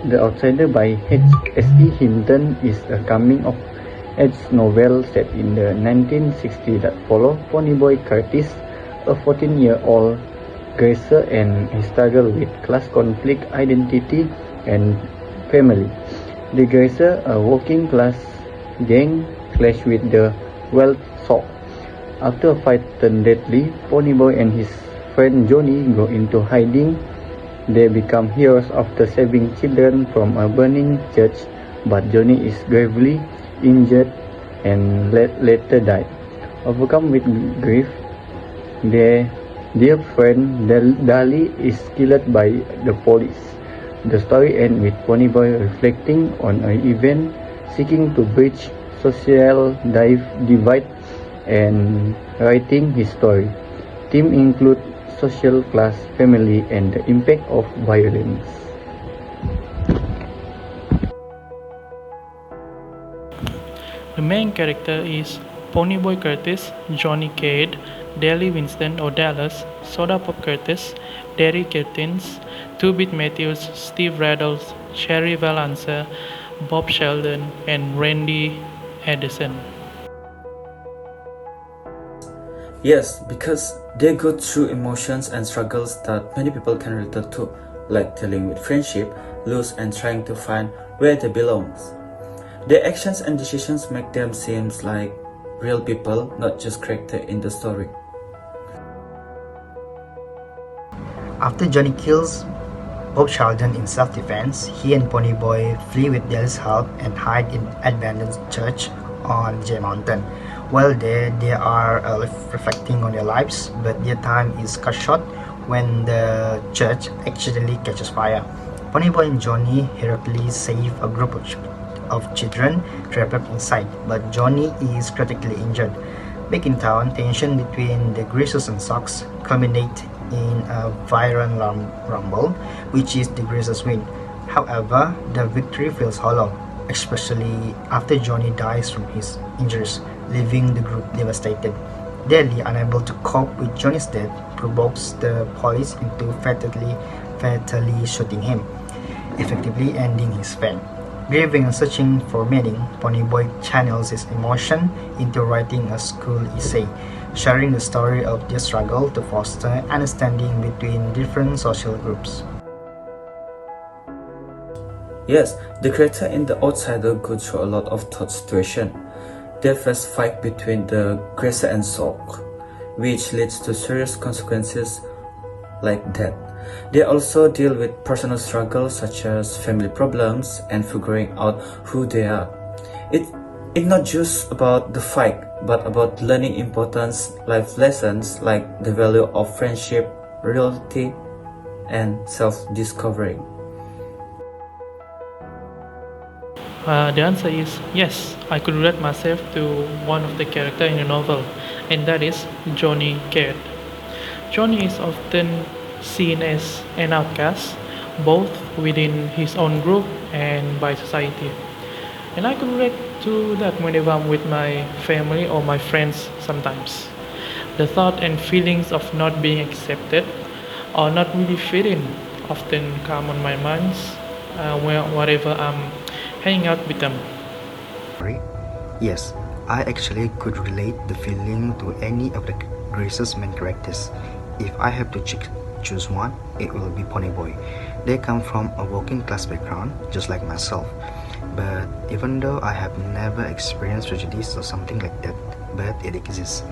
The Outsider by H.S.E. Hinton is a coming-of-age novel set in the 1960s that follows Ponyboy Curtis, a 14-year-old grazer and his struggle with class conflict, identity, and family. The grazer, a working-class gang, clash with the Wild Sock. After a fight turned deadly, Ponyboy and his friend Johnny go into hiding. They become heroes after saving children from a burning church, but Johnny is gravely injured and later died. Overcome with grief, their dear friend Dali is killed by the police. The story ends with Ponyboy reflecting on an event, seeking to bridge social divide and writing his story. Themes include social class, family, and the impact of violence. The main character is Ponyboy Curtis, Johnny Cade, Dally Winston or Dallas, Soda Pop Curtis, Derry Curtins, 2-Bit Matthews, Steve Raddles, Cherry Valance, Bob Sheldon, and Randy Edison. Yes, because they go through emotions and struggles that many people can relate to, like dealing with friendship, loss, and trying to find where they belong. Their actions and decisions make them seem like real people, not just characters in the story. After Johnny kills Bob Sheldon in self-defense, he and Ponyboy flee with Dale's help and hide in abandoned church on J Mountain. While there, they are reflecting on their lives, but their time is cut short when the church accidentally catches fire. Ponyboy and Johnny heroically save a group of children trapped inside, but Johnny is critically injured. Back in town, tension between the Greasers and Socks culminate in a violent rumble, which is the Greasers win. However, the victory feels hollow, especially after Johnny dies from his injuries, leaving the group devastated. Dally, unable to cope with Johnny's death, provokes the police into fatally shooting him, effectively ending his fame. Grieving and searching for meaning, Ponyboy channels his emotion into writing a school essay, sharing the story of their struggle to foster understanding between different social groups. Yes, the character in The Outsider go through a lot of tough situations. They face fight between the Grazer and Sock, which leads to serious consequences like death. They also deal with personal struggles such as family problems and figuring out who they are. It's not just about the fight, but about learning important life lessons like the value of friendship, loyalty, and self-discovery. The answer is yes, I could relate myself to one of the characters in the novel, and that is Johnny Cade. Johnny is often seen as an outcast, both within his own group and by society. And I could relate to that whenever I'm with my family or my friends sometimes. The thought and feelings of not being accepted or not really fitting often come on my minds wherever I'm hanging out with them. Yes, I actually could relate the feeling to any of the Grace's main characters. If I have to choose one, it will be Ponyboy. They come from a working class background, just like myself. But even though I have never experienced prejudice or something like that, but it exists.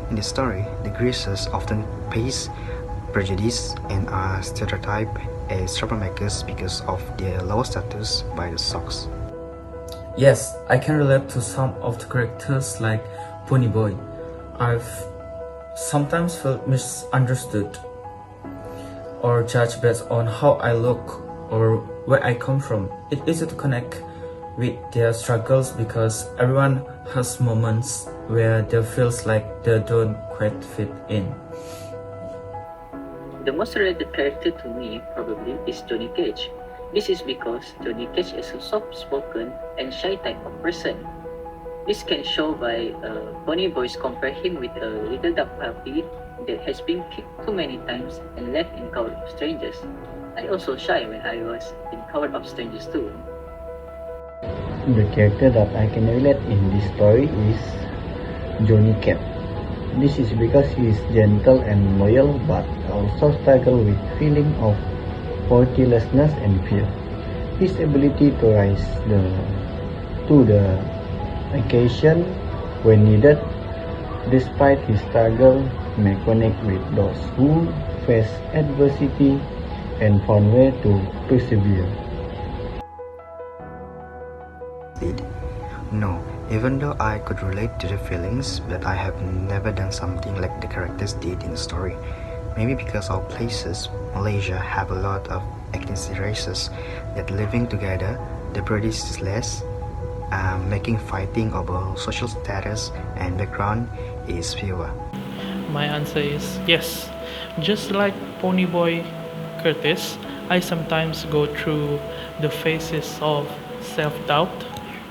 In the story, the Greasers often face prejudice and are stereotyped as troublemakers because of their lower status by the Socks. Yes, I can relate to some of the characters like Ponyboy. I've sometimes felt misunderstood or judged based on how I look or where I come from. It's easy to connect with their struggles because everyone has moments where they feels like they don't quite fit in. The most related character to me probably is Johnny Cage. This is because Johnny Cage is a soft-spoken and shy type of person. This can show by Ponyboys compare him with a little dog puppy that has been kicked too many times and left in crowd of strangers. I also shy when I was in Cover of Strangers too. The character that I can relate in this story is Johnny Cat. This is because he is gentle and loyal but also struggle with feeling of worthlessness and fear. His ability to rise to the occasion when needed, despite his struggle, may connect with those who face adversity and found way to persevere. No, even though I could relate to the feelings, but I have never done something like the characters did in the story. Maybe because our places, Malaysia, have a lot of ethnic races that living together, the prejudice is less, making fighting over social status and background is fewer. My answer is yes. Just like Ponyboy Curtis, I sometimes go through the phases of self-doubt,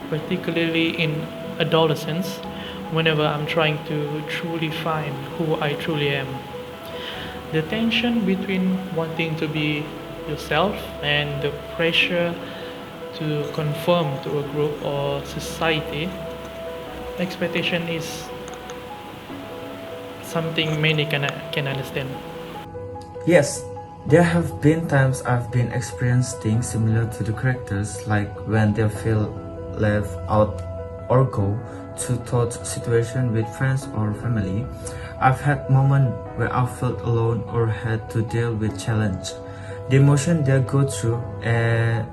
particularly in adolescence, whenever I'm trying to truly find who I truly am. The tension between wanting to be yourself and the pressure to conform to a group or society expectation is something many can understand. Yes, there have been times I've been experiencing things similar to the characters, like when they feel left out or go to thought situation with friends or family. I've had moments where I felt alone or had to deal with challenge. The emotion they go through are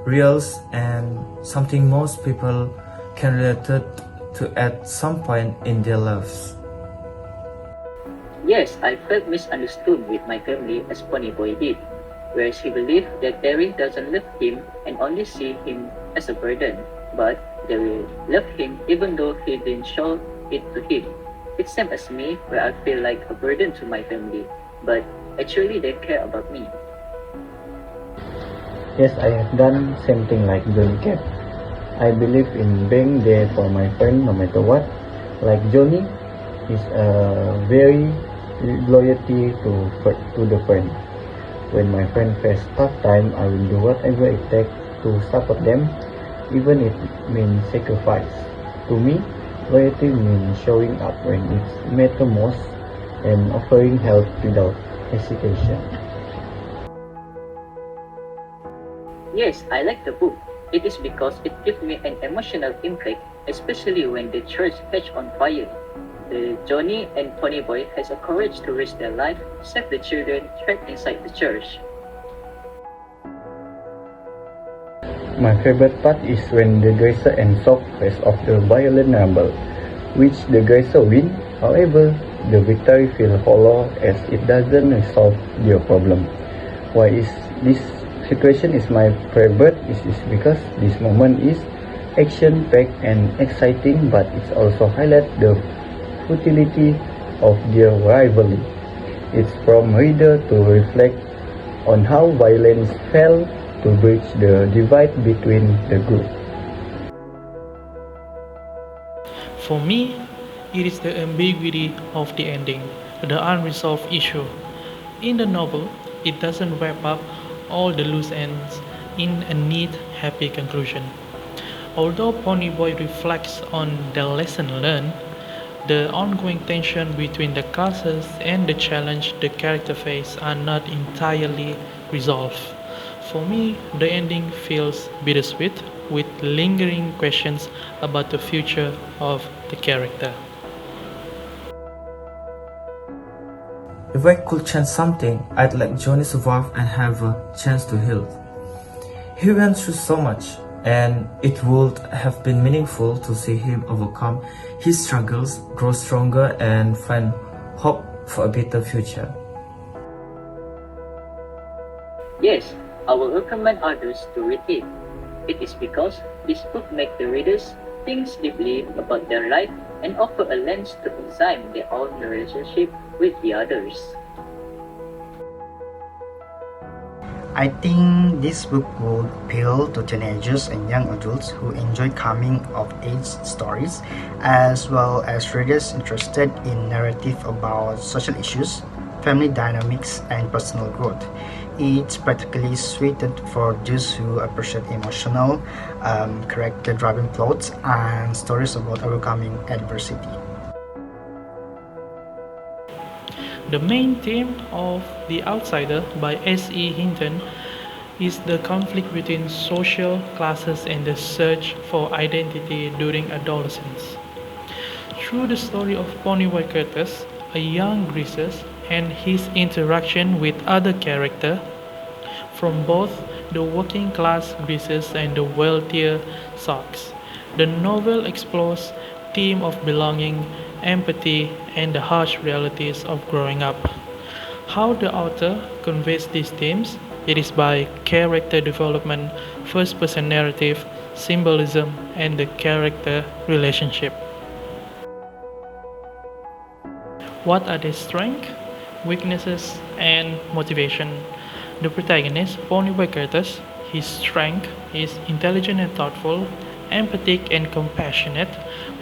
real and something most people can relate to at some point in their lives. Yes, I felt misunderstood with my family as Ponyboy did, whereas he believed that Terry doesn't love him and only see him as a burden, but they will love him even though he didn't show it to him. It's same as me, where I feel like a burden to my family, but actually they care about me. Yes, I have done same thing like Johnny Cat. I believe in being there for my friend no matter what. Like Johnny is a very loyalty to the friend. When my friend face tough time, I will do whatever it takes to support them, even if it means sacrifice. To me, loyalty means showing up when it matters most and offering help without hesitation. Yes, I like the book. It is because it gives me an emotional impact, especially when the church catch on fire. The Johnny and Ponyboy has a courage to risk their life, save the children trapped inside the church. My favorite part is when the Gracer and Sock face off the violent rumble, which the Gracer win. However, the victory feels hollow as it doesn't resolve their problem. Why is this situation is my favorite is because this moment is action-packed and exciting, but it also highlights the futility of their rivalry. It's from reader to reflect on how violence failed to bridge the divide between the group. For me, it is the ambiguity of the ending, the unresolved issue. In the novel, it doesn't wrap up all the loose ends in a neat, happy conclusion. Although Ponyboy reflects on the lesson learned, the ongoing tension between the classes and the challenge the character face are not entirely resolved. For me, the ending feels bittersweet, with lingering questions about the future of the character. If I could change something, I'd let Johnny survive and have a chance to heal. He went through so much, and it would have been meaningful to see him overcome his struggles, grow stronger, and find hope for a better future. Yes, I will recommend others to read it. It is because this book makes the readers think deeply about their life and offer a lens to examine their own relationship with the others. I think this book would appeal to teenagers and young adults who enjoy coming of age stories, as well as readers interested in narrative about social issues, family dynamics, and personal growth. It's particularly suited for those who appreciate emotional, character-driven plots and stories about overcoming adversity. The main theme of The Outsider by S.E. Hinton is the conflict between social classes and the search for identity during adolescence. Through the story of Ponyboy Curtis, a young Greases, and his interaction with other characters from both the working class Greases and the wealthier Sox, the novel explores theme of belonging, empathy, and the harsh realities of growing up. How the author conveys these themes? It is by character development, first person narrative, symbolism, and the character relationship. What are their strengths, weaknesses, and motivation? The protagonist, Ponyboy Curtis, his strength is intelligent and thoughtful, empathic and compassionate,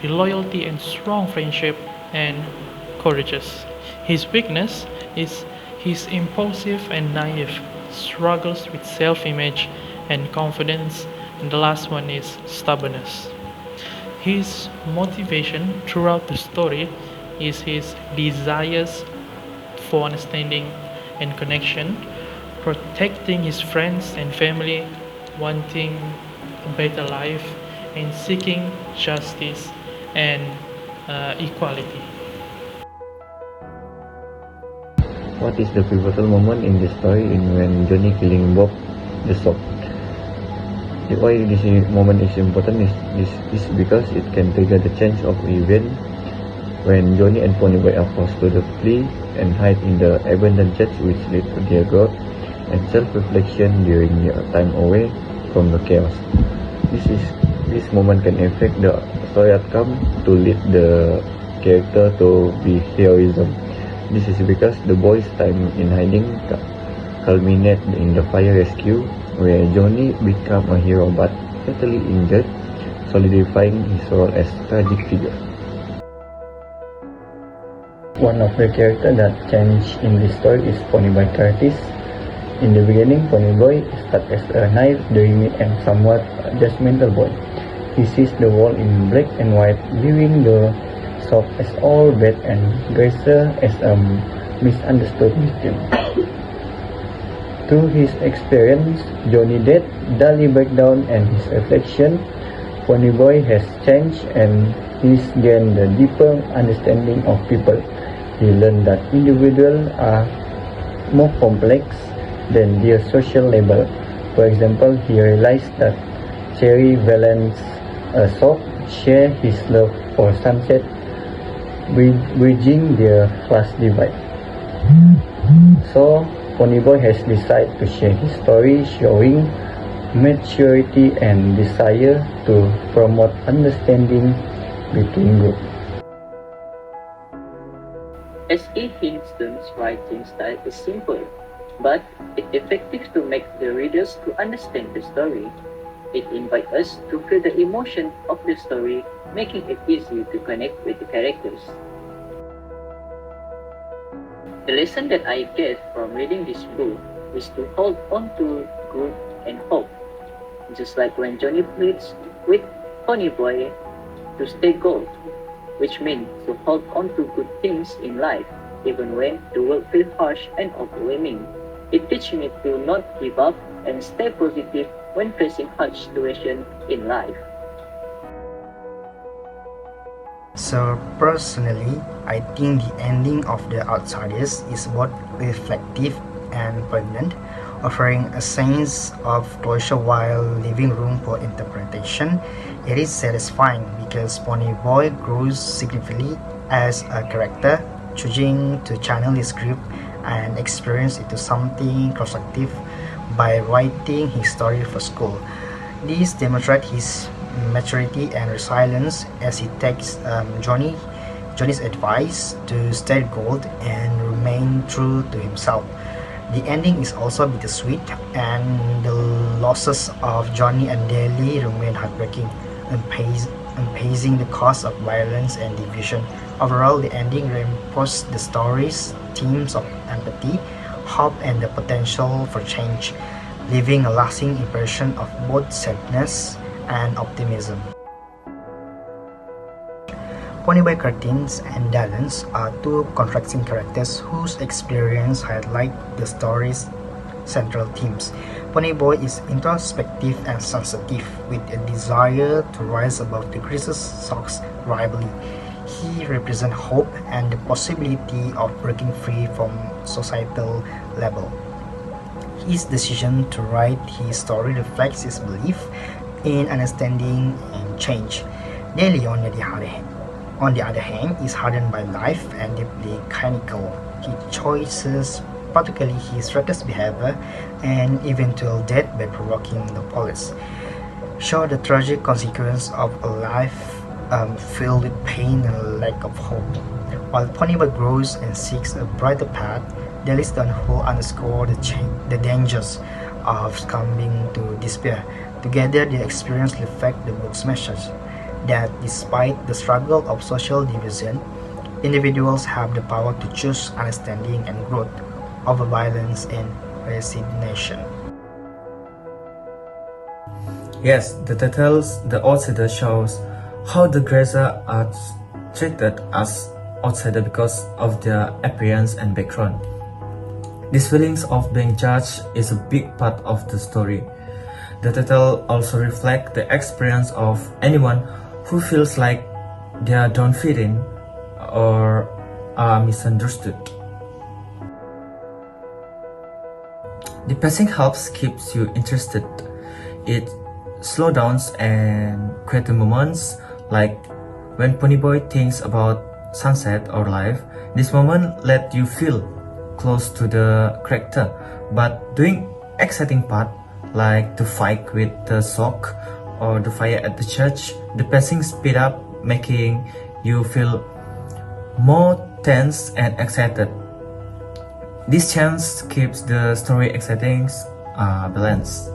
with loyalty and strong friendship, and courageous. His weakness is he's impulsive and naive, struggles with self-image and confidence, and the last one is stubbornness. His motivation throughout the story is his desires for understanding and connection, protecting his friends and family, wanting a better life, and seeking justice and equality. What is the pivotal moment in the story in when Johnny killing Bob the Sock? Why this moment is important is because it can trigger the change of event when Johnny and Ponyboy are forced to flee and hide in the abandoned church, which lead to their growth and self-reflection during their time away from the chaos. This moment can affect the story outcome to lead the character to be heroism. This is because the boy's time in hiding culminated in the fire rescue, where Johnny became a hero but fatally injured, solidifying his role as tragic figure. One of the characters that changed in this story is Ponyboy Curtis. In the beginning, Ponyboy starts as a naive, dreamy, and somewhat judgmental boy. He sees the world in black and white, viewing the Sock as all bad and Gracer as a misunderstood victim. Through his experience, Johnny death, daily breakdown, and his reflection, Ponyboy has changed and he's gained a deeper understanding of people. He learned that individuals are more complex than their social label. For example, he realized that Cherry Valance, a Sock, shared his love for Sunset, bridging their class divide. So, Ponyboy has decided to share his story, showing maturity and desire to promote understanding between groups. S.E. Hinton's writing style is simple, but it's effective to make the readers to understand the story. It invites us to feel the emotion of the story, making it easy to connect with the characters. The lesson that I get from reading this book is to hold on to good and hope. Just like when Johnny pleads with Ponyboy to stay gold, which means to hold on to good things in life, even when the world feels harsh and overwhelming. It teaches me to not give up and stay positive when facing hard situations in life. So personally, I think the ending of The Outsiders is both reflective and poignant, offering a sense of closure while leaving room for interpretation. It is satisfying because Ponyboy grows significantly as a character, choosing to channel his grief and experience into something constructive by writing his story for school. This demonstrates his maturity and resilience as he takes Johnny's advice to stay gold and remain true to himself. The ending is also bittersweet, and the losses of Johnny and Daly remain heartbreaking, unpacing the cost of violence and division. Overall, the ending reinforces the story's themes of empathy, hope and the potential for change, leaving a lasting impression of both sadness and optimism. Ponyboy Curtins and Dallas are two contrasting characters whose experience highlight the story's central themes. Ponyboy is introspective and sensitive, with a desire to rise above the Grizz's Sock's rivalry. He represents hope and the possibility of breaking free from societal label. His decision to write his story reflects his belief in understanding and change. Daily, on the other hand, is hardened by life and deeply cynical. His choices, particularly his reckless behavior and eventual death by provoking the police, show the tragic consequence of a life filled with pain and lack of hope. While Ponyboy grows and seeks a brighter path, Dallas Dunhull underscore the dangers of succumbing to despair. Together, the experience reflect the book's message that despite the struggle of social division, individuals have the power to choose understanding and growth over violence and resignation. Yes, the titles The Outsider shows how the Grazers are treated as outsiders because of their appearance and background. This feelings of being judged is a big part of the story. The title also reflects the experience of anyone who feels like they don't fit in or are misunderstood. The pacing helps keeps you interested. It slows down and creates moments like when Ponyboy thinks about sunset or life. This moment let you feel close to the character, but doing exciting part like the fight with the sock or the fire at the church, the pacing speed up, making you feel more tense and excited. This change keeps the story exciting, balanced.